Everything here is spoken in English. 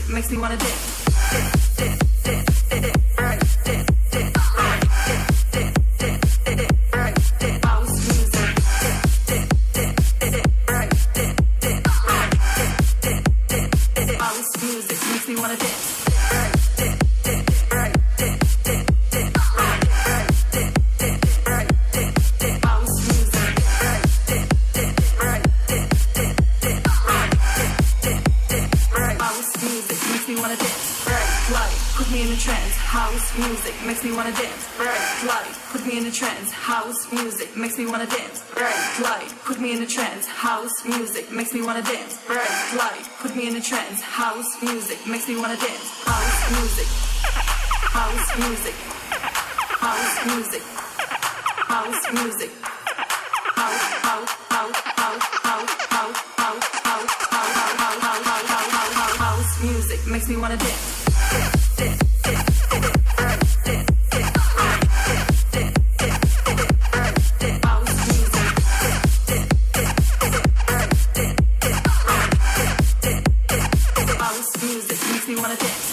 music makes me wanna dance. House music makes me wanna dance. Bright light, put me in a trance. House music makes me wanna dance. Bright light, put me in a trance. House music makes me wanna dance. Bright light, put me in a trance. House music makes me wanna dance. House music, house music, house music, house music, house, house, house, house, house, house, house, house, house, house music makes me wanna dance. House music makes me wanna dance.